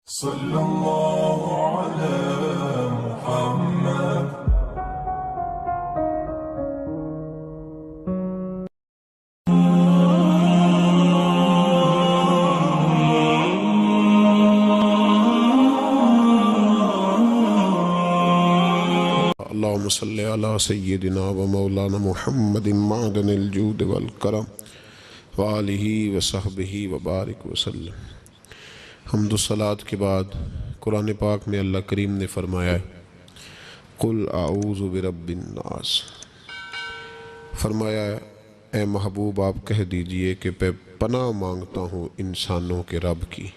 صلى الله على محمد. اللهم صل على سيدنا ومولانا محمد معدن الجود والکرم وآلہ وصحبہ وبارک وسلم۔ حمد و صلات کے بعد قرآن پاک میں اللہ کریم نے فرمایا ہے قل اعوذ برب الناس، فرمایا ہے اے محبوب آپ کہہ دیجئے کہ میں پناہ مانگتا ہوں انسانوں کے رب کی۔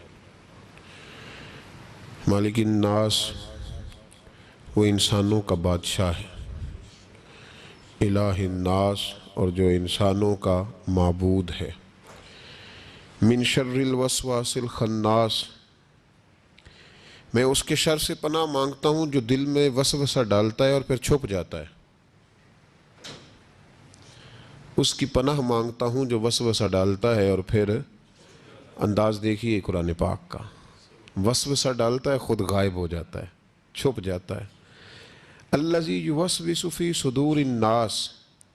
مالک الناس وہ انسانوں کا بادشاہ ہے، الہ الناس اور جو انسانوں کا معبود ہے۔ من شر الوسواس الخناس، میں اس کے شر سے پناہ مانگتا ہوں جو دل میں وسوسہ ڈالتا ہے اور پھر چھپ جاتا ہے۔ اس کی پناہ مانگتا ہوں جو وسوسہ ڈالتا ہے اور پھر انداز دیکھیے قرآن پاک کا، وسوسہ ڈالتا ہے خود غائب ہو جاتا ہے، چھپ جاتا ہے۔ الذی یوسوس فی صدور الناس،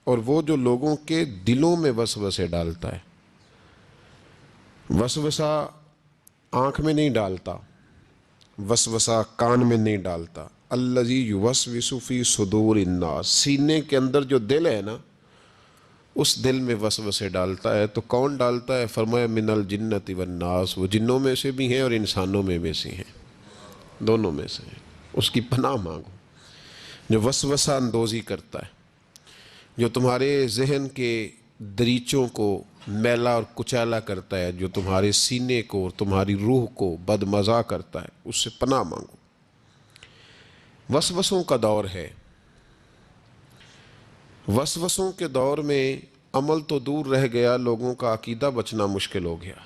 اور وہ جو لوگوں کے دلوں میں وسوسے ڈالتا ہے۔ وسوسہ آنکھ میں نہیں ڈالتا، وسوسہ کان میں نہیں ڈالتا۔ الذی یوسوس فی صدور الناس، سینے کے اندر جو دل ہے نا، اس دل میں وسوسے ڈالتا ہے۔ تو کون ڈالتا ہے؟ فرمایا من الجنۃ والناس، وہ جنوں میں سے بھی ہیں اور انسانوں میں سے ہیں، دونوں میں سے ہیں۔ اس کی پناہ مانگو جو وسوسہ اندوزی کرتا ہے، جو تمہارے ذہن کے دریچوں کو میلا اور کچیلا کرتا ہے، جو تمہارے سینے کو اور تمہاری روح کو بدمزہ کرتا ہے، اس سے پناہ مانگو۔ وسوسوں کا دور ہے، وسوسوں کے دور میں عمل تو دور رہ گیا، لوگوں کا عقیدہ بچنا مشکل ہو گیا۔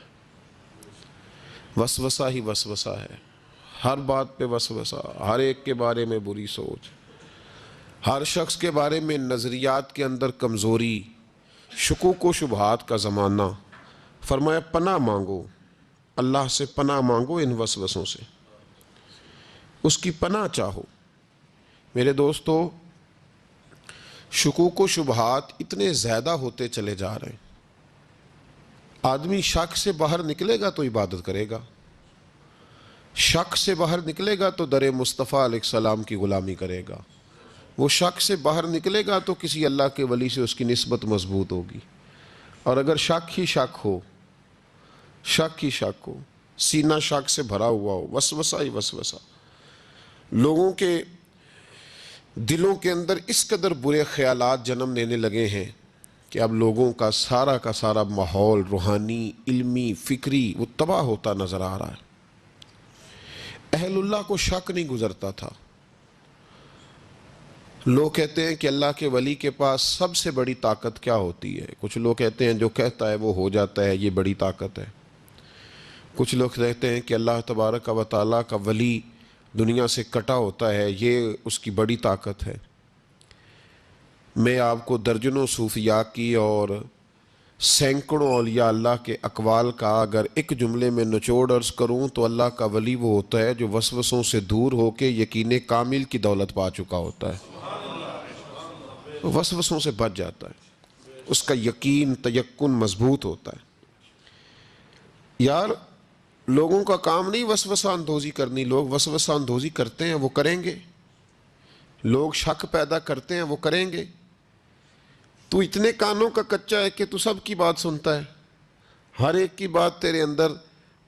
وسوسہ ہی وسوسہ ہے، ہر بات پہ وسوسہ، ہر ایک کے بارے میں بری سوچ، ہر شخص کے بارے میں نظریات کے اندر کمزوری، شکوک و شبہات کا زمانہ۔ فرمایا پناہ مانگو، اللہ سے پناہ مانگو ان وسوسوں سے، اس کی پناہ چاہو۔ میرے دوستو، شکوک و شبہات اتنے زیادہ ہوتے چلے جا رہے ہیں۔ آدمی شک سے باہر نکلے گا تو عبادت کرے گا، شک سے باہر نکلے گا تو در مصطفیٰ علیہ السلام کی غلامی کرے گا، وہ شک سے باہر نکلے گا تو کسی اللہ کے ولی سے اس کی نسبت مضبوط ہوگی۔ اور اگر شک ہی شک ہو، شک ہی شک ہو، سینہ شک سے بھرا ہوا ہو، وسوسہ ہی وسوسہ، لوگوں کے دلوں کے اندر اس قدر برے خیالات جنم لینے لگے ہیں کہ اب لوگوں کا سارا ماحول روحانی، علمی، فکری وہ تباہ ہوتا نظر آ رہا ہے۔ اہل اللہ کو شک نہیں گزرتا تھا۔ لوگ کہتے ہیں کہ اللہ کے ولی کے پاس سب سے بڑی طاقت کیا ہوتی ہے؟ کچھ لوگ کہتے ہیں جو کہتا ہے وہ ہو جاتا ہے، یہ بڑی طاقت ہے۔ کچھ لوگ کہتے ہیں کہ اللہ تبارک و تعالیٰ کا ولی دنیا سے کٹا ہوتا ہے، یہ اس کی بڑی طاقت ہے۔ میں آپ کو درجنوں صوفیاء کی اور سینکڑوں اولیاء اللہ کے اقوال کا اگر ایک جملے میں نچوڑ عرض کروں تو اللہ کا ولی وہ ہوتا ہے جو وسوسوں سے دور ہو کے یقین کامل کی دولت پا چکا ہوتا ہے، وسوسوں سے بچ جاتا ہے، اس کا یقین تیقن مضبوط ہوتا ہے۔ یار لوگوں کا کام نہیں وسوسہ اندوزی کرنی، لوگ وسوسہ اندوزی کرتے ہیں وہ کریں گے، لوگ شک پیدا کرتے ہیں وہ کریں گے۔ تو اتنے کانوں کا کچا ہے کہ تو سب کی بات سنتا ہے، ہر ایک کی بات تیرے اندر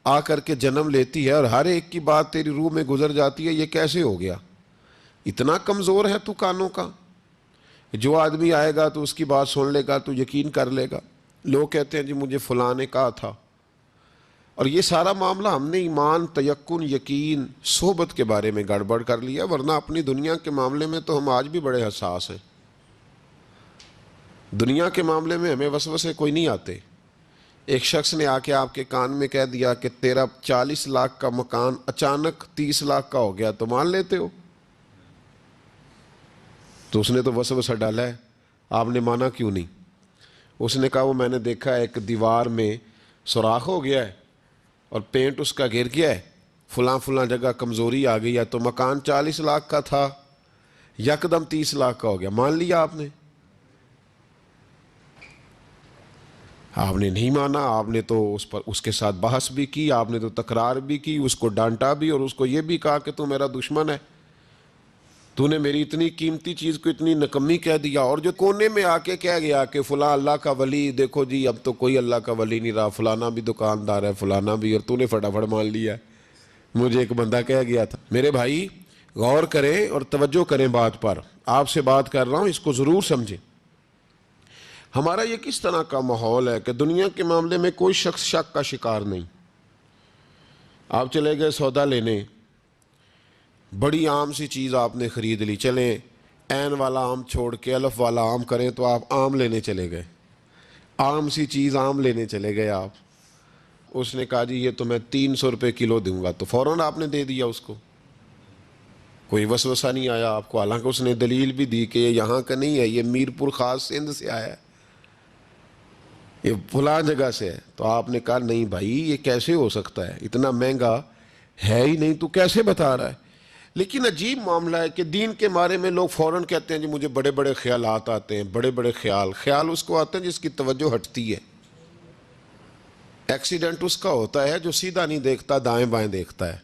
آ کر کے جنم لیتی ہے اور ہر ایک کی بات تیری روح میں گزر جاتی ہے۔ یہ کیسے ہو گیا؟ اتنا کمزور ہے تو کانوں کا، جو آدمی آئے گا تو اس کی بات سن لے گا تو یقین کر لے گا۔ لوگ کہتے ہیں جی مجھے فلاں نے کہا تھا، اور یہ سارا معاملہ ہم نے ایمان، تیقن، یقین، صحبت کے بارے میں گڑبڑ کر لیا، ورنہ اپنی دنیا کے معاملے میں تو ہم آج بھی بڑے حساس ہیں۔ دنیا کے معاملے میں ہمیں وسوسے کوئی نہیں آتے۔ ایک شخص نے آ کے آپ کے کان میں کہہ دیا کہ تیرا 40 لاکھ کا مکان اچانک 30 لاکھ کا ہو گیا، تو مان لیتے ہو؟ تو اس نے تو وسوسہ ڈالا ہے، آپ نے مانا کیوں نہیں؟ اس نے کہا وہ میں نے دیکھا ایک دیوار میں سوراخ ہو گیا ہے اور پینٹ اس کا گر گیا ہے، فلاں فلاں جگہ کمزوری آ گئی ہے تو مکان 40 لاکھ کا تھا یکدم 30 لاکھ کا ہو گیا، مان لیا آپ نے؟ آپ نے نہیں مانا، آپ نے تو اس کے ساتھ بحث بھی کی، آپ نے تو تکرار بھی کی، اس کو ڈانٹا بھی اور اس کو یہ بھی کہا کہ تو میرا دشمن ہے، تو نے میری اتنی قیمتی چیز کو اتنی نکمی کہہ دیا۔ اور جو کونے میں آ کے کہہ گیا کہ فلاں اللہ کا ولی، دیکھو جی اب تو کوئی اللہ کا ولی نہیں رہا، فلانا بھی دکاندار ہے، فلانا بھی، اور تو نے فٹافٹ مان لیا ہے۔ مجھے ایک بندہ کہہ گیا تھا۔ میرے بھائی غور کریں اور توجہ کریں بات پر، آپ سے بات کر رہا ہوں، اس کو ضرور سمجھیں۔ ہمارا یہ کس طرح کا ماحول ہے کہ دنیا کے معاملے میں کوئی شخص شک کا شکار نہیں۔ آپ چلے گئے سودا لینے، بڑی عام سی چیز آپ نے خرید لی، چلیں عین والا آم چھوڑ کے الف والا آم کریں تو آپ آم لینے چلے گئے، عام سی چیز آم لینے چلے گئے آپ۔ اس نے کہا جی یہ تو میں 300 روپے کلو دوں گا، تو فوراً آپ نے دے دیا اس کو، کوئی وسوسہ نہیں آیا آپ کو، حالانکہ اس نے دلیل بھی دی کہ یہ یہاں کا نہیں ہے، یہ میرپور خاص سندھ سے آیا ہے، یہ فلاں جگہ سے ہے۔ تو آپ نے کہا نہیں بھائی یہ کیسے ہو سکتا ہے، اتنا مہنگا ہے ہی نہیں، تو کیسے بتا رہا ہے؟ لیکن عجیب معاملہ ہے کہ دین کے بارے میں لوگ فوراً کہتے ہیں جی مجھے بڑے بڑے خیالات آتے ہیں، بڑے بڑے خیال اس کو آتے ہیں جس کی توجہ ہٹتی ہے۔ ایکسیڈنٹ اس کا ہوتا ہے جو سیدھا نہیں دیکھتا، دائیں بائیں دیکھتا ہے۔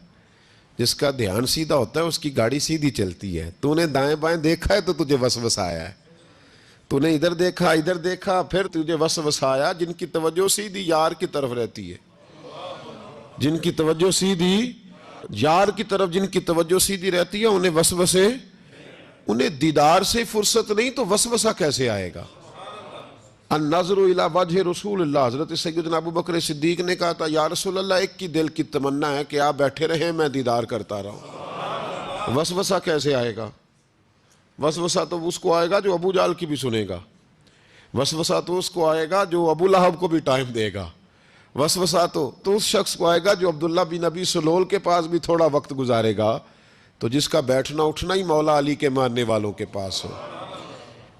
جس کا دھیان سیدھا ہوتا ہے اس کی گاڑی سیدھی چلتی ہے۔ تو نے دائیں بائیں دیکھا ہے تو تجھے وسوسہ آیا ہے، تو نے ادھر دیکھا پھر تجھے وسوسہ آیا۔ جن کی توجہ سیدھی یار کی طرف رہتی ہے، جن کی توجہ سیدھی یار کی طرف، جن کی توجہ سیدھی رہتی ہے، انہیں وسوسے، انہیں دیدار سے فرصت نہیں تو وسوسہ کیسے آئے گا؟ النظر الی وجہ رسول اللہ، حضرت سیدنا ابو بکر صدیق نے کہا تھا یا رسول اللہ ایک کی دل کی تمنا ہے کہ آپ بیٹھے رہیں میں دیدار کرتا رہوں۔ وسوسہ کیسے آئے گا؟ وسوسہ تو اس کو آئے گا جو ابو جال کی بھی سنے گا، وسوسہ تو اس کو آئے گا جو ابو لہب کو بھی ٹائم دے گا، وسوسہ تو اس شخص کو آئے گا جو عبداللہ بن ابی سلول کے پاس بھی تھوڑا وقت گزارے گا، تو جس کا بیٹھنا اٹھنا ہی مولا علی کے ماننے والوں کے پاس ہو،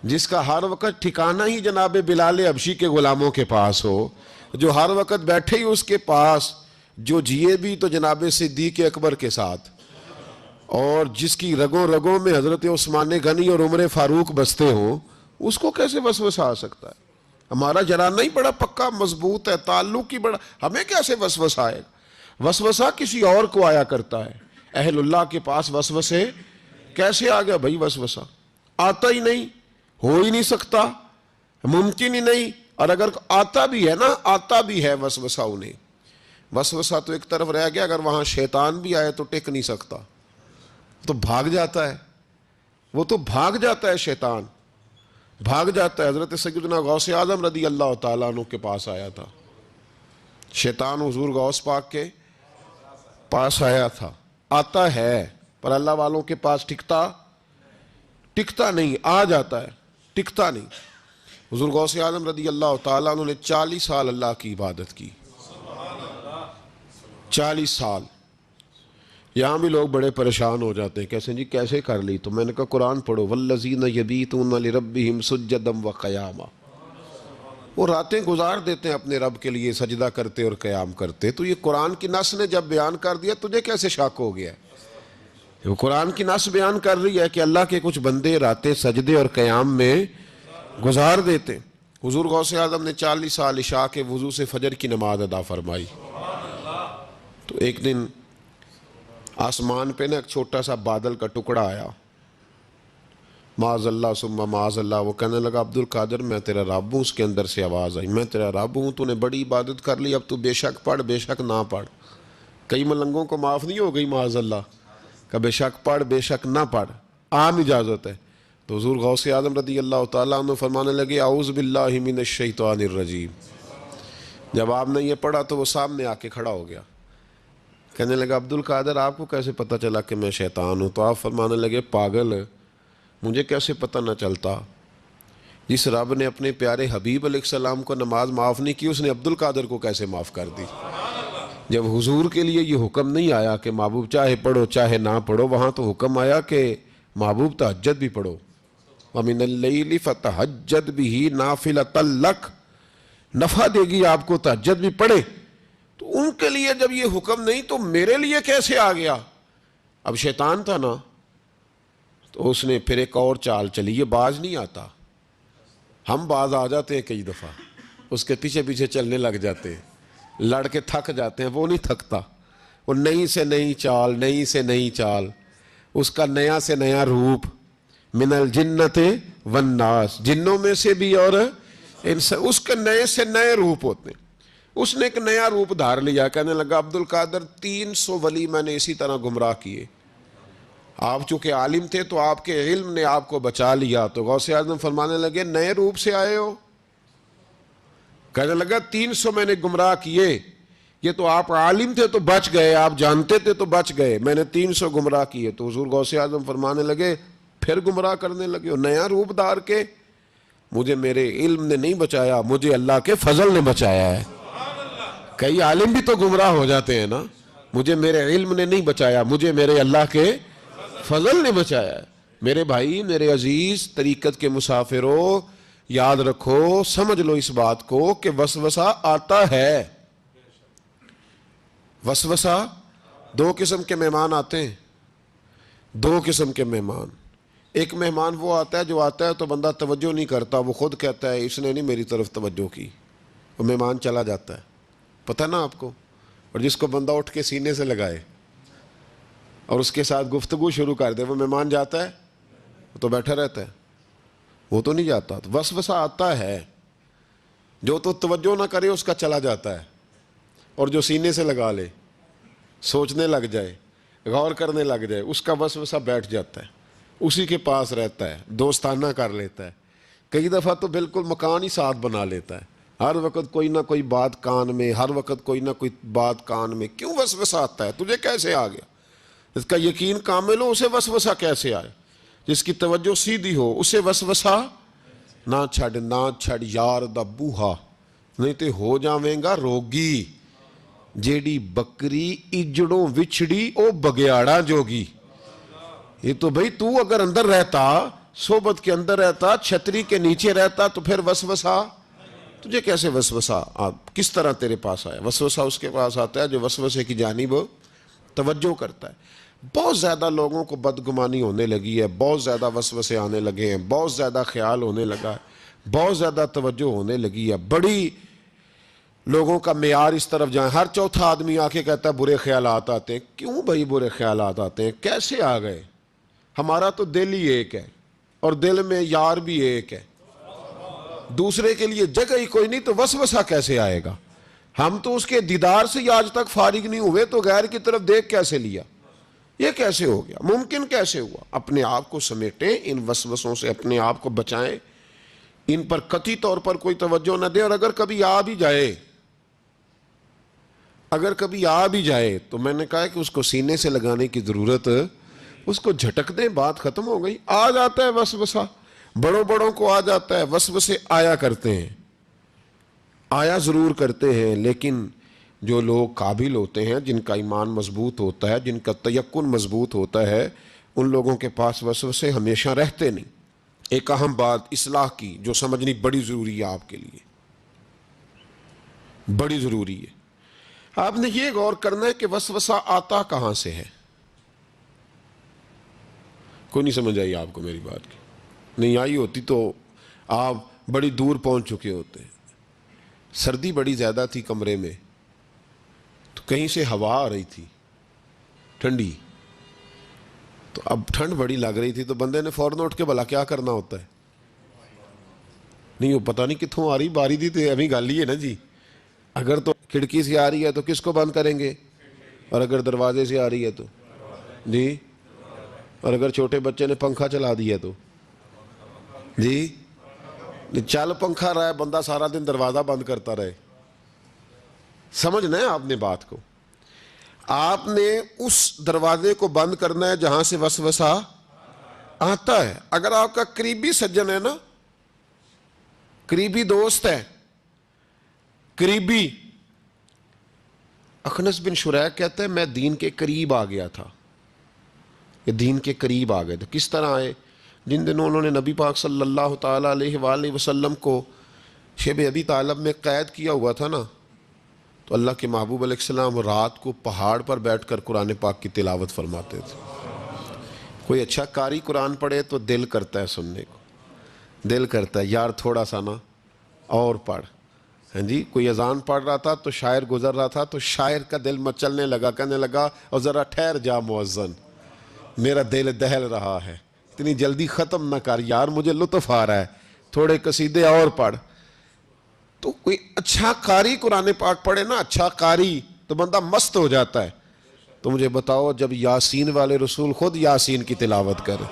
جس کا ہر وقت ٹھکانہ ہی جناب بلال حبشی کے غلاموں کے پاس ہو، جو ہر وقت بیٹھے ہی اس کے پاس، جو جیے بھی تو جناب صدیق اکبر کے ساتھ، اور جس کی رگوں رگوں میں حضرت عثمان غنی اور عمر فاروق بستے ہوں، اس کو کیسے وسوسہ آ سکتا ہے؟ ہمارا جرانہ ہی بڑا پکا مضبوط ہے، تعلق ہی بڑا، ہمیں کیسے وسوسہ آئے گا؟ وسوسہ کسی اور کو آیا کرتا ہے، اہل اللہ کے پاس وسوسے کیسے آ گیا بھائی؟ وسوسہ آتا ہی نہیں، ہو ہی نہیں سکتا، ممکن ہی نہیں، اور اگر آتا بھی ہے نا، آتا بھی ہے وسوسہ انہیں، وسوسہ تو ایک طرف رہ گیا، اگر وہاں شیطان بھی آئے تو ٹک نہیں سکتا، تو بھاگ جاتا ہے، وہ تو بھاگ جاتا ہے، شیطان بھاگ جاتا ہے۔ حضرت سیدنا غوث اعظم رضی اللہ تعالیٰ عنہ کے پاس آیا تھا، شیطان حضور غوث پاک کے پاس آیا تھا، آتا ہے پر اللہ والوں کے پاس ٹکتا نہیں، آ جاتا ہے، ٹکتا نہیں۔ حضور غوث اعظم رضی اللہ تعالیٰ عنہ نے 40 سال اللہ کی عبادت کی، 40 سال۔ یہاں بھی لوگ بڑے پریشان ہو جاتے ہیں، کیسے جی کیسے کر لی؟ تو میں نے کہا قرآن پڑھو، والذین یبیتون لربہم سجدا وقیاما، وہ راتیں گزار دیتے ہیں اپنے رب کے لیے سجدہ کرتے اور قیام کرتے۔ تو یہ قرآن کی نص نے جب بیان کر دیا، تجھے کیسے شک ہو گیا؟ وہ قرآن کی نص بیان کر رہی ہے کہ اللہ کے کچھ بندے راتیں سجدے اور قیام میں گزار دیتے۔ حضور غوث اعظم نے 40 سال عشاء کے وضو سے فجر کی نماز ادا فرمائی۔ تو ایک دن آسمان پہ نا ایک چھوٹا سا بادل کا ٹکڑا آیا، معاذ اللہ ثم معاذ اللہ، وہ کہنے لگا عبد القادر میں تیرا رب ہوں۔ اس کے اندر سے آواز آئی میں تیرا رب ہوں، تو نے بڑی عبادت کر لی، اب تو بے شک پڑھ بے شک نہ پڑھ۔ کئی ملنگوں کو معاف نہیں ہو گئی معاذ اللہ کہ بے شک پڑھ بے شک نہ پڑھ، عام اجازت ہے۔ تو حضور غوث اعظم رضی اللہ تعالیٰ عنہ فرمانے لگے اعوذ باللہ من الشیطان الرجیم۔ جب آپ نے یہ پڑھا تو وہ سامنے آ کے کھڑا ہو گیا، کہنے لگا عبد القادر آپ کو کیسے پتہ چلا کہ میں شیطان ہوں؟ تو آپ فرمانے لگے پاگل، مجھے کیسے پتہ نہ چلتا؟ جس رب نے اپنے پیارے حبیب علیہ السلام کو نماز معاف نہیں کی، اس نے عبد القادر کو کیسے معاف کر دی؟ جب حضور کے لیے یہ حکم نہیں آیا کہ محبوب چاہے پڑھو چاہے نہ پڑھو، وہاں تو حکم آیا کہ محبوب تہجد بھی پڑھو، وَمِنَ اللَّيْلِ فَتَہَجَّدْ بِهِ نَافِلَةً لَكَ، نفع دے گی آپ کو، تہجد بھی پڑھے۔ تو ان کے لیے جب یہ حکم نہیں تو میرے لیے کیسے آ گیا؟ اب شیطان تھا نا، تو اس نے پھر ایک اور چال چلی، یہ باز نہیں آتا، ہم باز آ جاتے ہیں کئی دفعہ، اس کے پیچھے پیچھے چلنے لگ جاتے ہیں، لڑ کے تھک جاتے ہیں، وہ نہیں تھکتا، وہ نئی سے نئی چال، نئی سے نئی چال، اس کا نیا سے نیا روپ، من الجنت والناس، جنوں میں سے بھی اور اس کے نئے سے نئے روپ ہوتے ہیں۔ اس نے ایک نیا روپ دھار لیا، کہنے لگا عبد القادر 300 ولی میں نے اسی طرح گمراہ کیے، آپ چونکہ عالم تھے تو آپ کے علم نے آپ کو بچا لیا۔ تو غوث اعظم فرمانے لگے نئے روپ سے آئے ہو؟ کہنے لگا 300 میں نے گمراہ کیے، یہ تو آپ عالم تھے تو بچ گئے، آپ جانتے تھے تو بچ گئے، میں نے 300 گمراہ کیے۔ تو حضور غوث اعظم فرمانے لگے پھر گمراہ کرنے لگے ہو نیا روپ دھار کے؟ مجھے میرے علم نے نہیں بچایا، مجھے اللہ کے فضل نے بچایا ہے۔ کئی عالم بھی تو گمراہ ہو جاتے ہیں نا، مجھے میرے علم نے نہیں بچایا، مجھے میرے اللہ کے فضل نے بچایا ہے۔ میرے بھائی، میرے عزیز طریقت کے مسافروں، یاد رکھو، سمجھ لو اس بات کو کہ وسوسہ آتا ہے۔ وسوسہ، دو قسم کے مہمان آتے ہیں، دو قسم کے مہمان۔ ایک مہمان وہ آتا ہے جو آتا ہے تو بندہ توجہ نہیں کرتا، وہ خود کہتا ہے اس نے نہیں میری طرف توجہ کی، وہ مہمان چلا جاتا ہے، پتہ نا آپ کو۔ اور جس کو بندہ اٹھ کے سینے سے لگائے اور اس کے ساتھ گفتگو شروع کر دے، وہ مہمان جاتا ہے؟ وہ تو بیٹھا رہتا ہے، وہ تو نہیں جاتا۔ تو وسوسہ آتا ہے، جو تو توجہ نہ کرے اس کا چلا جاتا ہے، اور جو سینے سے لگا لے، سوچنے لگ جائے، غور کرنے لگ جائے، اس کا وسوسہ بیٹھ جاتا ہے، اسی کے پاس رہتا ہے، دوستانہ کر لیتا ہے، کئی دفعہ تو بالکل مکان ہی ساتھ بنا لیتا ہے، ہر وقت کوئی نہ کوئی بات کان میں، ہر وقت کوئی نہ کوئی بات کان میں۔ کیوں وسوسہ آتا ہے؟ تجھے کیسے آ گیا؟ اس کا یقین کامل ہو، اسے وسوسہ کیسے آئے؟ جس کی توجہ سیدھی ہو اسے وسوسہ نہ چھڑ یار دا بوہا، نہیں تے ہو جاویں گا روگی، جیڑی بکری اجڑوں وچھڑی او بگیاڑا جوگی۔ یہ تو بھئی تو اگر اندر رہتا، صحبت کے اندر رہتا، چھتری کے نیچے رہتا، تو پھر وسوسہ تجھے کیسے وسوسہ کس طرح تیرے پاس آیا؟ وسوسہ اس کے پاس آتا ہے جو وسوسے کی جانب توجہ کرتا ہے۔ بہت زیادہ لوگوں کو بدگمانی ہونے لگی ہے، بہت زیادہ وسوسے آنے لگے ہیں، بہت زیادہ خیال ہونے لگا ہے، بہت زیادہ توجہ ہونے لگی ہے، بڑی لوگوں کا معیار اس طرف جائیں، ہر چوتھا آدمی آ کے کہتا ہے برے خیالات آتے ہیں۔ کیوں بھائی برے خیالات آتے ہیں؟ کیسے آ گئے؟ ہمارا تو دل ہی ایک ہے، اور دل میں یار بھی ایک ہے، دوسرے کے لیے جگہ ہی کوئی نہیں، تو وسوسہ کیسے آئے گا؟ ہم تو اس کے دیدار سے ہی آج تک فارغ نہیں ہوئے، تو غیر کی طرف دیکھ کیسے لیا؟ یہ کیسے ہو گیا؟ ممکن کیسے ہوا؟ اپنے آپ کو سمیٹیں، ان وسوسوں سے اپنے آپ کو بچائیں، ان پر قطعی طور پر کوئی توجہ نہ دیں، اور اگر کبھی آ بھی جائے تو میں نے کہا کہ اس کو سینے سے لگانے کی ضرورت، اس کو جھٹک دیں، بات ختم ہو گئی۔ آ جاتا ہے وسوسہ، بڑوں کو آ جاتا ہے، وسوسے آیا کرتے ہیں، آیا ضرور کرتے ہیں، لیکن جو لوگ قابل ہوتے ہیں، جن کا ایمان مضبوط ہوتا ہے، جن کا تیقن مضبوط ہوتا ہے، ان لوگوں کے پاس وسوسے ہمیشہ رہتے نہیں۔ ایک اہم بات اصلاح کی جو سمجھنی بڑی ضروری ہے، آپ کے لیے بڑی ضروری ہے۔ آپ نے یہ غور کرنا ہے کہ وسوسہ آتا کہاں سے ہے۔ کوئی نہیں سمجھ آئی آپ کو میری بات کی؟ نہیں آئی ہوتی تو آپ بڑی دور پہنچ چکے ہوتے۔ سردی بڑی زیادہ تھی کمرے میں، تو کہیں سے ہوا آ رہی تھی ٹھنڈی، تو اب ٹھنڈ بڑی لگ رہی تھی، تو بندے نے فوراً اٹھ کے بھلا کیا کرنا ہوتا ہے؟ نہیں وہ پتہ نہیں کتوں آ رہی، باری دی تو ابھی گل ہی ہے نا جی۔ اگر تو کھڑکی سے آ رہی ہے تو کس کو بند کریں گے؟ اور اگر دروازے سے آ رہی ہے تو جی، اور اگر چھوٹے بچے نے پنکھا چلا دیا تو جی، چل پنکھا رہا ہے، بندہ سارا دن دروازہ بند کرتا رہے؟ سمجھنا ہے آپ نے بات کو۔ آپ نے اس دروازے کو بند کرنا ہے جہاں سے وسوسہ آتا ہے۔ اگر آپ کا قریبی سجن ہے نا، قریبی دوست ہے، قریبی، اخنس بن شریح کہتا ہے میں دین کے قریب آ گیا تھا، یہ دین کے قریب آ گئے تھے۔ کس طرح آئے؟ جن دنوں انہوں نے نبی پاک صلی اللہ تعالیٰ علیہ وآلہ وسلم کو شیب ابی طالب میں قید کیا ہوا تھا نا، تو اللہ کے محبوب علیہ السلام رات کو پہاڑ پر بیٹھ کر قرآن پاک کی تلاوت فرماتے تھے۔ کوئی اچھا قاری قرآن پڑھے تو دل کرتا ہے سننے کو، دل کرتا ہے یار تھوڑا سا نا اور پڑھ۔ ہاں جی، کوئی اذان پڑھ رہا تھا تو شاعر گزر رہا تھا تو شاعر کا دل مچلنے لگا، کہنے لگا اور ذرا ٹھہر جا مؤذن، میرا دل دہل رہا ہے، اتنی جلدی ختم نہ کر یار، مجھے لطف آ رہا ہے، تھوڑے قصیدے اور پڑھ۔ تو کوئی اچھا قاری قرآن پاک پڑھے نا، اچھا قاری، تو بندہ مست ہو جاتا ہے۔ تو مجھے بتاؤ جب یاسین والے رسول خود یاسین کی تلاوت کرے،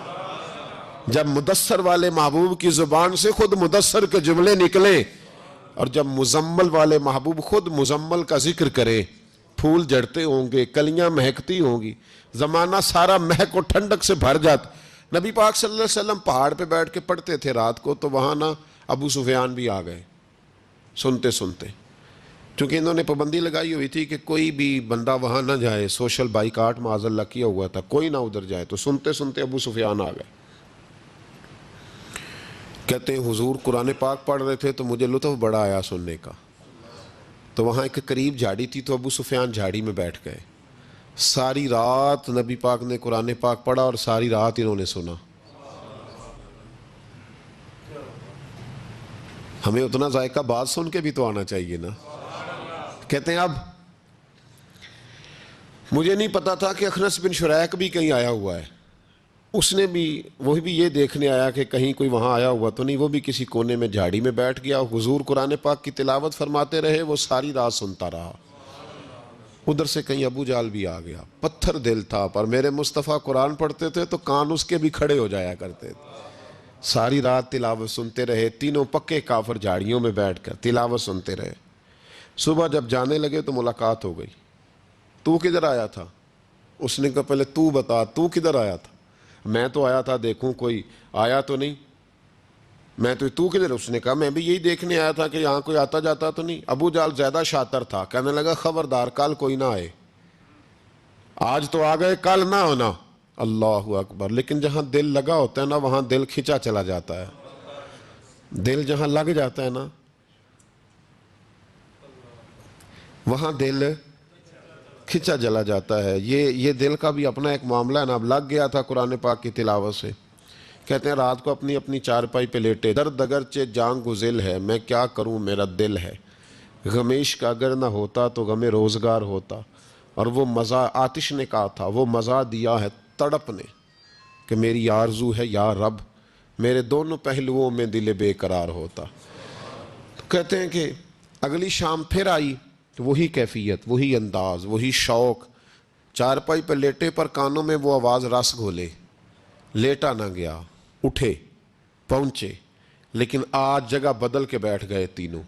جب مدثر والے محبوب کی زبان سے خود مدثر کے جملے نکلیں، اور جب مزمل والے محبوب خود مزمل کا ذکر کرے، پھول جڑتے ہوں گے، کلیاں مہکتی ہوں گی، زمانہ سارا مہک و ٹھنڈک سے بھر جاتا۔ نبی پاک صلی اللہ علیہ وسلم پہاڑ پہ بیٹھ کے پڑھتے تھے رات کو، تو وہاں نا ابو سفیان بھی آ گئے سنتے سنتے، چونکہ انہوں نے پابندی لگائی ہوئی تھی کہ کوئی بھی بندہ وہاں نہ جائے، سوشل بائیکاٹ معاذ اللہ کیا ہوا تھا، کوئی نہ ادھر جائے، تو سنتے سنتے ابو سفیان آ گئے۔ کہتے ہیں حضور قرآن پاک پڑھ رہے تھے تو مجھے لطف بڑا آیا سننے کا، تو وہاں ایک قریب جھاڑی تھی تو ابو سفیان جھاڑی میں بیٹھ گئے، ساری رات نبی پاک نے قرآن پاک پڑھا اور ساری رات انہوں نے سنا۔ ہمیں اتنا ذائقہ بات سن کے بھی تو آنا چاہیے نا۔ کہتے ہیں اب مجھے نہیں پتا تھا کہ اخنس بن شریک بھی کہیں آیا ہوا ہے، اس نے بھی، وہی بھی یہ دیکھنے آیا کہ کہیں کوئی وہاں آیا ہوا تو نہیں، وہ بھی کسی کونے میں جھاڑی میں بیٹھ گیا، حضور قرآن پاک کی تلاوت فرماتے رہے، وہ ساری رات سنتا رہا۔ ادھر سے کہیں ابو جال بھی آ گیا، پتھر دل تھا، پر میرے مصطفیٰ قرآن پڑھتے تھے تو کان اس کے بھی کھڑے ہو جایا کرتے تھے، ساری رات تلاوت سنتے رہے، تینوں پکے کافر جھاڑیوں میں بیٹھ کر تلاوت سنتے رہے۔ صبح جب جانے لگے تو ملاقات ہو گئی، تو کدھر آیا تھا؟ اس نے کہا پہلے تو بتا تو کدھر آیا تھا؟ میں تو آیا تھا دیکھوں کوئی آیا تو نہیں، میں تو کدھر؟ اس نے کہا میں بھی یہی دیکھنے آیا تھا کہ یہاں کوئی آتا جاتا تو نہیں۔ ابو جال زیادہ شاطر تھا، کہنے لگا خبردار کل کوئی نہ آئے، آج تو آ گئے کل نہ ہونا۔ اللہ اکبر، لیکن جہاں دل لگا ہوتا ہے نا وہاں دل کھچا چلا جاتا ہے، دل جہاں لگ جاتا ہے نا وہاں دل کھچا چلا جاتا ہے۔ یہ دل کا بھی اپنا ایک معاملہ ہے نا، اب لگ گیا تھا قرآن پاک کی تلاوت سے۔ کہتے ہیں رات کو اپنی اپنی چارپائی پہ لیٹے، درد اگرچہ جان گزل ہے، میں کیا کروں میرا دل ہے، غمیش کا اگر نہ ہوتا تو غم روزگار ہوتا، اور وہ مزہ آتش نے کہا تھا، وہ مزہ دیا ہے تڑپ نے کہ میری آرزو ہے یا رب میرے دونوں پہلوؤں میں دل بے قرار ہوتا۔ تو کہتے ہیں کہ اگلی شام پھر آئی تو وہی کیفیت، وہی انداز، وہی شوق، چارپائی پہ لیٹے پر کانوں میں وہ آواز رس گھولے، لیٹا نہ گیا، اٹھے پہنچے، لیکن آج جگہ بدل کے بیٹھ گئے تینوں۔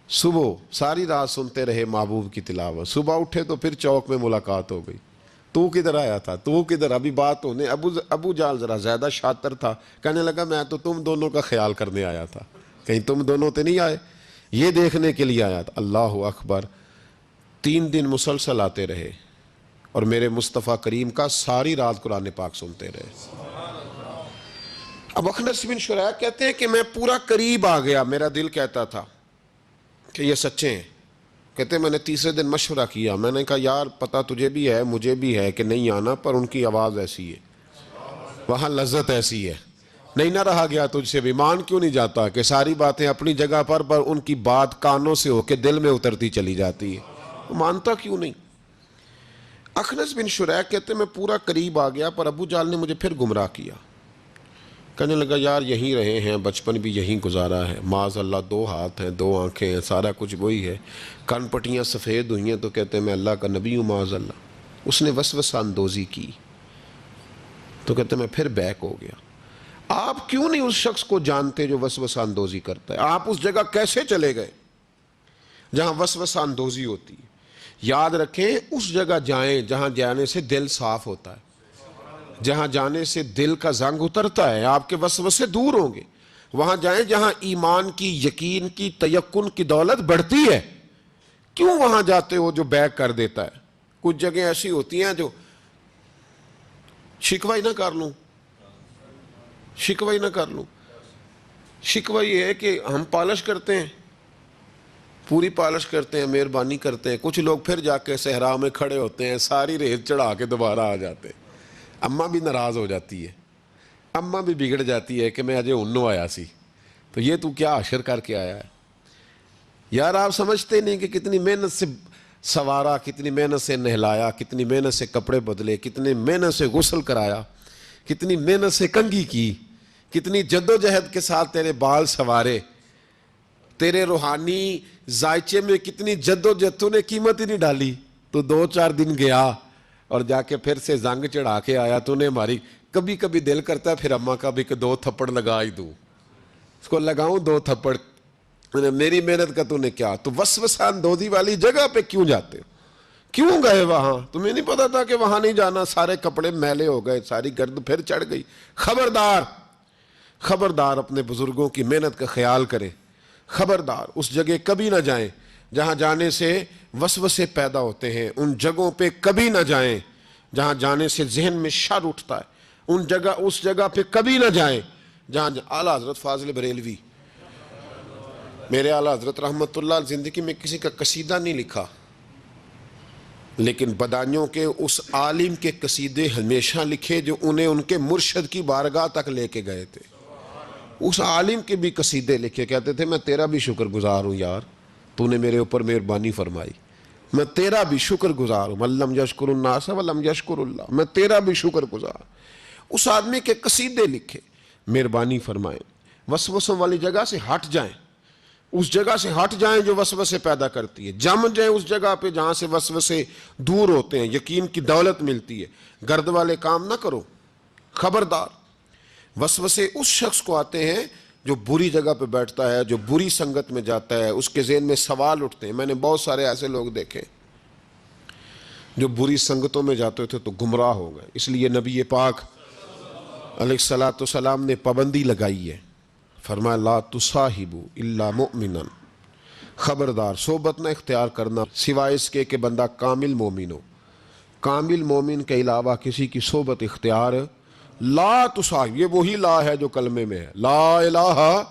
صبح ساری رات سنتے رہے محبوب کی تلاوت، صبح اٹھے تو پھر چوک میں ملاقات ہو گئی، تو کدھر آیا تھا، تو کدھر؟ ابھی بات ہونے، ابو جال ذرا زیادہ شاطر تھا، کہنے لگا میں تو تم دونوں کا خیال کرنے آیا تھا، کہیں تم دونوں تو نہیں آئے، یہ دیکھنے کے لیے آیا تھا۔ اللہ اکبر، 3 دن مسلسل آتے رہے اور میرے مصطفیٰ کریم کا ساری رات قرآن پاک سنتے رہے۔ اب اخنس بن شریک کہتے ہیں کہ میں پورا قریب آ گیا، میرا دل کہتا تھا کہ یہ سچے ہیں۔ کہتے ہیں میں نے تیسرے دن مشورہ کیا، میں نے کہا یار پتہ تجھے بھی ہے مجھے بھی ہے کہ نہیں آنا، پر ان کی آواز ایسی ہے، وہاں لذت ایسی ہے، نہیں نہ رہا گیا تجھ سے بھی، مان کیوں نہیں جاتا کہ ساری باتیں اپنی جگہ پر ان کی بات کانوں سے ہو کے دل میں اترتی چلی جاتی ہے، مانتا کیوں نہیں؟ اخنس بن شریک کہتے ہیں میں پورا قریب آ گیا، پر ابو جال نے مجھے پھر گمراہ کیا، کہنے لگا یار یہیں رہے ہیں، بچپن بھی یہیں گزارا ہے، معاذ اللہ 2 ہاتھ ہیں 2 آنکھیں ہیں، سارا کچھ وہی ہے، کان پٹیاں سفید ہوئی ہیں تو کہتے ہیں میں اللہ کا نبی ہوں، معاذ اللہ۔ اس نے وسوسہ اندوزی کی تو کہتے ہیں میں پھر بیک ہو گیا۔ آپ کیوں نہیں اس شخص کو جانتے جو وسوسہ اندوزی کرتا ہے؟ آپ اس جگہ کیسے چلے گئے جہاں وسوسہ اندوزی ہوتی ہے؟ یاد رکھیں اس جگہ جائیں جہاں جانے سے دل صاف ہوتا ہے، جہاں جانے سے دل کا زنگ اترتا ہے، آپ کے وسوسے دور ہوں گے۔ وہاں جائیں جہاں ایمان کی، یقین کی، تیقن کی دولت بڑھتی ہے۔ کیوں وہاں جاتے ہو جو بیک کر دیتا ہے؟ کچھ جگہیں ایسی ہوتی ہیں جو شکوہ ہی نہ کر لوں، شکوہ ہی نہ کر لوں، شکوہ یہ ہے کہ ہم پالش کرتے ہیں پوری پالش کرتے ہیں، مہربانی کرتے ہیں. کچھ لوگ پھر جا کے صحرا میں کھڑے ہوتے ہیں، ساری ریت چڑھا کے دوبارہ آ جاتے ہیں. اماں بھی ناراض ہو جاتی ہے، اماں بھی بگڑ جاتی ہے کہ میں اجے انو آیا سی تو یہ تو کیا حشر کر کے آیا ہے. یار آپ سمجھتے نہیں کہ کتنی محنت سے سوارا، کتنی محنت سے نہلایا، کتنی محنت سے کپڑے بدلے، کتنی محنت سے غسل کرایا، کتنی محنت سے کنگھی کی، کتنی جد و جہد کے ساتھ تیرے بال سنوارے، تیرے روحانی ذائچے میں کتنی جد و جہد، تو نے قیمت ہی نہیں ڈالی. تو 2-4 دن گیا اور جا کے پھر سے زنگ چڑھا کے آیا. تو نے ہماری کبھی کبھی دل کرتا ہے پھر اماں کا بھی کہ 2 تھپڑ لگا ہی دوں، اس کو لگاؤں 2 تھپڑ. میری محنت کا تو نے کیا. تو وسوسہ اندوزی والی جگہ پہ کیوں جاتے ہو؟ کیوں گئے وہاں؟ تمہیں نہیں پتا تھا کہ وہاں نہیں جانا؟ سارے کپڑے میلے ہو گئے، ساری گرد پھر چڑھ گئی. خبردار، خبردار اپنے بزرگوں کی محنت کا خیال کریں. خبردار اس جگہ کبھی نہ جائیں جہاں جانے سے وسوسے پیدا ہوتے ہیں. ان جگہوں پہ کبھی نہ جائیں جہاں جانے سے ذہن میں شر اٹھتا ہے. اس جگہ پہ کبھی نہ جائیں جہاں اعلیٰ حضرت فاضل بریلوی، میرے اعلیٰ حضرت رحمت اللہ زندگی میں کسی کا قصیدہ نہیں لکھا، لیکن بدانیوں کے اس عالم کے قصیدے ہمیشہ لکھے جو انہیں ان کے مرشد کی بارگاہ تک لے کے گئے تھے. اس عالم کے بھی قصیدے لکھے، کہتے تھے میں تیرا بھی شکر گزار ہوں یار، تو نے میرے اوپر مہربانی فرمائی، میں تیرا بھی شکر گزار ہوں. من لم یشکر الناس ولم یشکر اللہ، میں تیرا بھی شکر گزار. اس آدمی کے قصیدے لکھے، مہربانی فرمائیں. وسوسوں والی جگہ سے ہٹ جائیں، اس جگہ سے ہٹ جائیں جو وسوسے پیدا کرتی ہے. جم جائیں اس جگہ پہ جہاں سے وسوسے دور ہوتے ہیں، یقین کی دولت ملتی ہے. گرد والے کام نہ کرو. خبردار، وسوسے اس شخص کو آتے ہیں جو بری جگہ پہ بیٹھتا ہے، جو بری سنگت میں جاتا ہے. اس کے ذہن میں سوال اٹھتے ہیں. میں نے بہت سارے ایسے لوگ دیکھے جو بری سنگتوں میں جاتے تھے تو گمراہ ہو گئے. اس لیے نبی پاک علیہ الصلوۃ والسلام نے پابندی لگائی ہے، فرمایا لا تصاحبوا الا مؤمنا، خبردار صحبت نہ اختیار کرنا سوائے اس کے کہ بندہ کامل مومن ہو. کامل مومن کے علاوہ کسی کی صحبت اختیار لا تصاحب. یہ وہی لا ہے جو کلمے میں ہے، لا الہ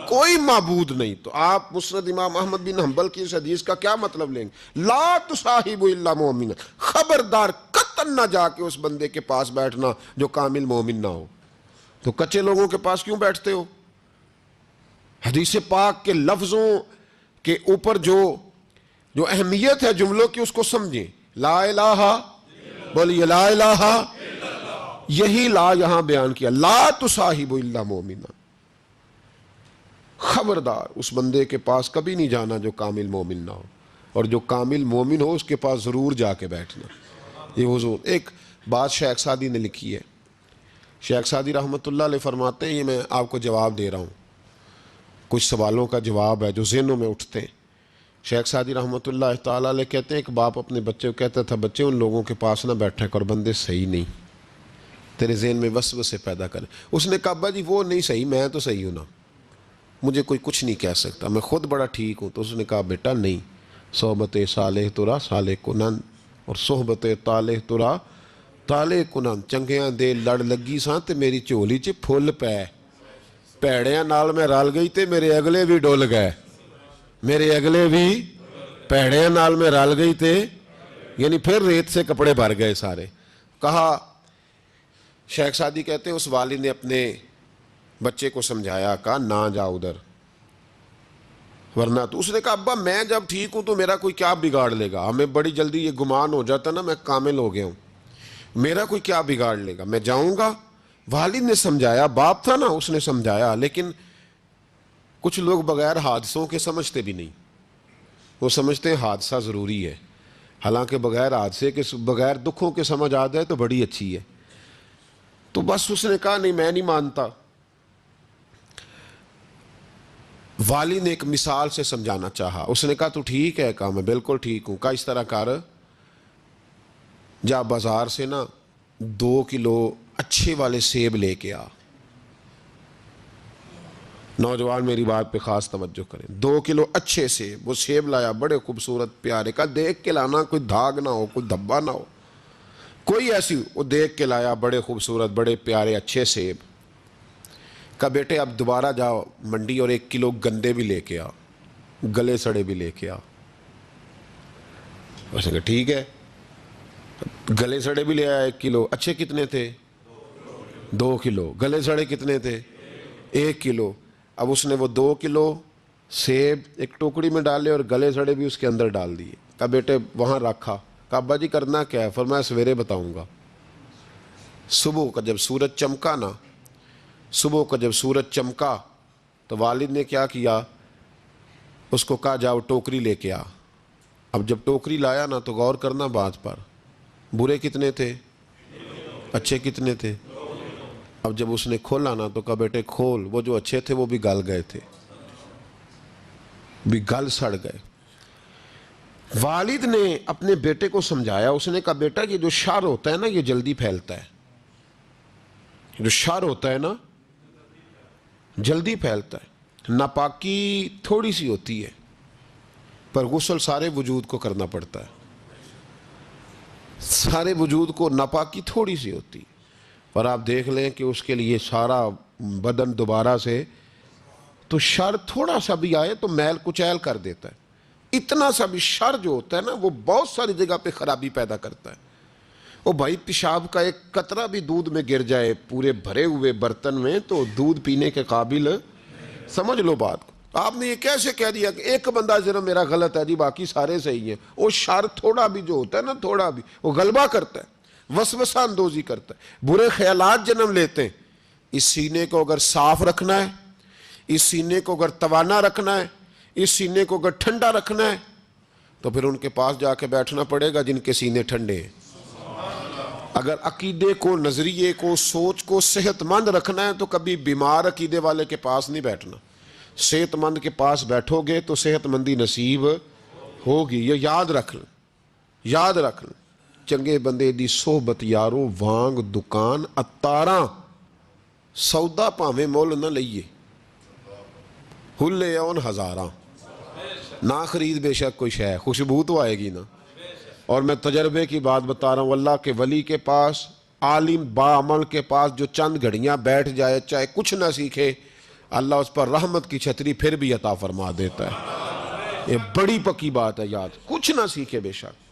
کوئی معبود نہیں. تو آپ مسند امام احمد بن حنبل کی اس حدیث کا کیا مطلب لیں گے؟ لا تصاحبوا الا مؤمنا، خبردار قطعاً نہ جا کے اس بندے کے پاس بیٹھنا جو کامل مومن نہ ہو. تو کچے لوگوں کے پاس کیوں بیٹھتے ہو؟ حدیث پاک کے لفظوں کے اوپر جو اہمیت ہے جملوں کی اس کو سمجھیں. لا الہ، بولیے لا الہ. یہی لا یہاں بیان کیا، لا تصاحبوا الا مومنا. خبردار اس بندے کے پاس کبھی نہیں جانا جو کامل مومن نہ ہو، اور جو کامل مومن ہو اس کے پاس ضرور جا کے بیٹھنا. یہ حضور ایک بات شیخ سعدی نے لکھی ہے. شیخ سعدی رحمۃ اللہ علیہ فرماتے ہیں، یہ میں آپ کو جواب دے رہا ہوں، کچھ سوالوں کا جواب ہے جو ذہنوں میں اٹھتے ہیں. شیخ سعدی رحمۃ اللہ تعالیٰ علیہ کہتے ہیں ایک باپ اپنے بچے کو کہتا تھا بچے ان لوگوں کے پاس نہ بیٹھا کر، بندے صحیح نہیں، تیرے ذہن میں وسوسے پیدا کریں. اس نے کہا ابا جی وہ نہیں صحیح، میں تو صحیح ہوں نا، مجھے کوئی کچھ نہیں کہہ سکتا، میں خود بڑا ٹھیک ہوں. تو اس نے کہا بیٹا نہیں، صحبت صالح ترا صالح کنن اور صحبت طالح ترا طالح کنن. چنگیاں دے لڑ لگی ساں تے میری چولی چ پھل پے، پیڑیاں نال میں رل گئی تے میرے اگلے بھی ڈول گئے، میرے اگلے بھی پیڑیاں نال میں رل گئی تے، یعنی پھر ریت سے کپڑے بھر گئے سارے. کہا شیخ سعدی کہتے ہیں اس والد نے اپنے بچے کو سمجھایا، کہا نہ جا ادھر ورنہ. تو اس نے کہا ابا میں جب ٹھیک ہوں تو میرا کوئی کیا بگاڑ لے گا؟ ہمیں بڑی جلدی یہ گمان ہو جاتا نا میں کامل ہو گیا ہوں، میرا کوئی کیا بگاڑ لے گا، میں جاؤں گا. والد نے سمجھایا، باپ تھا نا، اس نے سمجھایا. لیکن کچھ لوگ بغیر حادثوں کے سمجھتے بھی نہیں، وہ سمجھتے ہیں حادثہ ضروری ہے، حالانکہ بغیر حادثے کے بغیر دکھوں کے سمجھ آ جائے تو بڑی اچھی ہے. تو بس اس نے کہا نہیں میں نہیں مانتا. والد نے ایک مثال سے سمجھانا چاہا. اس نے کہا تو ٹھیک ہے، کہا میں بالکل ٹھیک ہوں. کہا اس طرح کر، جا بازار سے نا 2 کلو اچھے والے سیب لے کے آ. نوجوان میری بات پہ خاص توجہ کریں. 2 کلو اچھے سیب. وہ سیب لایا بڑے خوبصورت پیارے. کہا دیکھ کے لانا، کوئی داغ نہ ہو، کوئی دھبا نہ ہو، کوئی ایسی. وہ دیکھ کے لایا بڑے خوبصورت بڑے پیارے اچھے سیب. کہا بیٹے اب دوبارہ جاؤ منڈی اور 1 کلو گندے بھی لے کے آ. گلے سڑے بھی لے کے آ. اس نے کہا ٹھیک ہے. گلے سڑے بھی لے آیا 1 کلو. اچھے کتنے تھے؟ 2 کلو. گلے سڑے کتنے تھے؟ 1 کلو. اب اس نے وہ 2 کلو سیب ایک ٹوکری میں ڈالے اور گلے سڑے بھی اس کے اندر ڈال دیے. کہا بیٹے وہاں رکھا. کہا ابا جی کرنا کیا ہے؟ فرمایا سویرے بتاؤں گا. صبح کا جب سورج چمکا نا، صبح کا جب سورج چمکا تو والد نے کیا کیا، اس کو کہا جاؤ ٹوکری لے کے آ. اب جب ٹوکری لایا نا تو غور کرنا بات پر، برے کتنے تھے، اچھے کتنے تھے. اب جب اس نے کھولا نا تو کہا بیٹے کھول. وہ جو اچھے تھے وہ بھی گل گئے تھے، بھی گل سڑ گئے. والد نے اپنے بیٹے کو سمجھایا. اس نے کہا بیٹا یہ جو شر ہوتا ہے نا یہ جلدی پھیلتا ہے. جو شر ہوتا ہے نا جلدی پھیلتا ہے. ناپاکی تھوڑی سی ہوتی ہے پر غسل سارے وجود کو کرنا پڑتا ہے. سارے وجود کو ناپاکی تھوڑی سی ہوتی ہے پر آپ دیکھ لیں کہ اس کے لیے سارا بدن دوبارہ سے. تو شر تھوڑا سا بھی آئے تو میل کچیل کر دیتا ہے. اتنا سا بھی شر جو ہوتا ہے نا وہ بہت ساری جگہ پہ خرابی پیدا کرتا ہے. او بھائی پیشاب کا ایک قطرہ بھی دودھ میں گر جائے پورے بھرے ہوئے برتن میں تو دودھ پینے کے قابل، سمجھ لو بات کو. آپ نے یہ کیسے کہہ دیا کہ ایک بندہ ذرا میرا غلط ہے جی باقی سارے صحیح ہیں. وہ شر تھوڑا بھی جو ہوتا ہے نا تھوڑا بھی وہ غلبہ کرتا ہے، وسوسہ اندوزی کرتا ہے، برے خیالات جنم لیتے ہیں. اس سینے کو اگر صاف رکھنا ہے، اس سینے کو اگر توانا رکھنا ہے، اس سینے کو اگر ٹھنڈا رکھنا ہے تو پھر ان کے پاس جا کے بیٹھنا پڑے گا جن کے سینے ٹھنڈے ہیں. اگر عقیدے کو، نظریے کو، سوچ کو صحت مند رکھنا ہے تو کبھی بیمار عقیدے والے کے پاس نہیں بیٹھنا. صحت مند کے پاس بیٹھو گے تو صحت مندی نصیب ہوگی. یہ یاد رکھ لیں، یاد رکھ لیں. چنگے بندے دی صحبت یارو وانگ دکان اتاراں، سودا پاویں مول نہ لئیے، ہلے اون ہزاراں. نہ خرید بے شک کوئی شے، خوشبو تو آئے گی نا. اور میں تجربے کی بات بتا رہا ہوں، اللہ کے ولی کے پاس، عالم باعمل کے پاس جو چند گھڑیاں بیٹھ جائے چاہے کچھ نہ سیکھے، اللہ اس پر رحمت کی چھتری پھر بھی عطا فرما دیتا ہے. یہ بڑی پکی بات ہے. یاد کچھ نہ سیکھے بے شک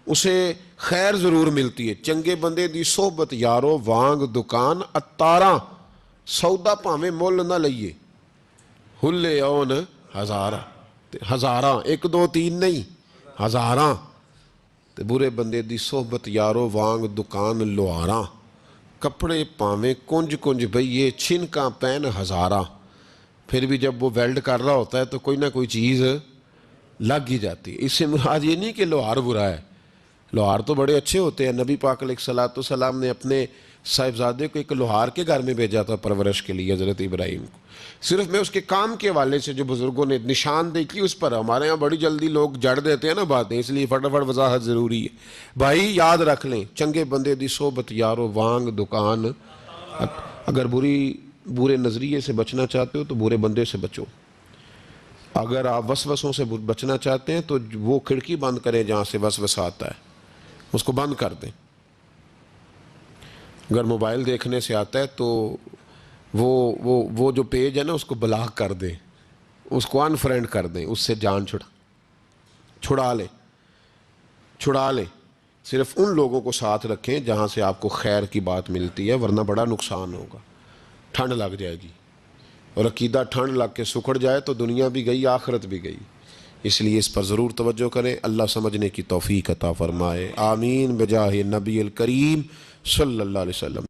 اسے خیر ضرور ملتی ہے. چنگے بندے دی صحبت یارو وانگ دکان اتاراں، سودا پاویں مول نہ لئیے، ہلے اون ہزاراں. ہزاراں 1 2 3 نہیں، ہزاراں. تے برے بندے دی صحبت یارو وانگ دکان لوہاراں، کپڑے پاویں کنج کنج بھئیے چھنکاں پین ہزاراں. پھر بھی جب وہ ویلڈ کر رہا ہوتا ہے تو کوئی نہ کوئی چیز لگ ہی جاتی ہے. اس سے مراد یہ نہیں کہ لوہار برا ہے، لوہار تو بڑے اچھے ہوتے ہیں. نبی پاک علیہ الصلوۃ والسلام نے اپنے صاحبزادے کو ایک لوہار کے گھر میں بھیجا تھا پرورش کے لیے، حضرت ابراہیم کو. صرف میں اس کے کام کے حوالے سے جو بزرگوں نے نشاندہی کی اس پر، ہمارے ہاں بڑی جلدی لوگ جڑ دیتے ہیں نا باتیں، اس لیے فٹافٹ وضاحت ضروری ہے. بھائی یاد رکھ لیں، چنگے بندے دی صحبت یارو وانگ دکان. اگر برے نظریے سے بچنا چاہتے ہو تو برے بندے سے بچو. اگر آپ وسوسوں سے بچنا چاہتے ہیں تو وہ کھڑکی بند کریں جہاں سے وسوسہ آتا ہے، اس کو بند کر دیں. اگر موبائل دیکھنے سے آتا ہے تو وہ جو پیج ہے نا اس کو بلاک کر دیں، اس کو ان فرینڈ کر دیں، اس سے جان چھڑا لیں. صرف ان لوگوں کو ساتھ رکھیں جہاں سے آپ کو خیر کی بات ملتی ہے، ورنہ بڑا نقصان ہوگا. ٹھنڈ لگ جائے گی اور عقیدہ ٹھنڈ لگ کے سکڑ جائے تو دنیا بھی گئی آخرت بھی گئی. اس لیے اس پر ضرور توجہ کریں. اللہ سمجھنے کی توفیق عطا فرمائے. آمین بجاہ نبی الکریم صلی اللہ علیہ وسلم.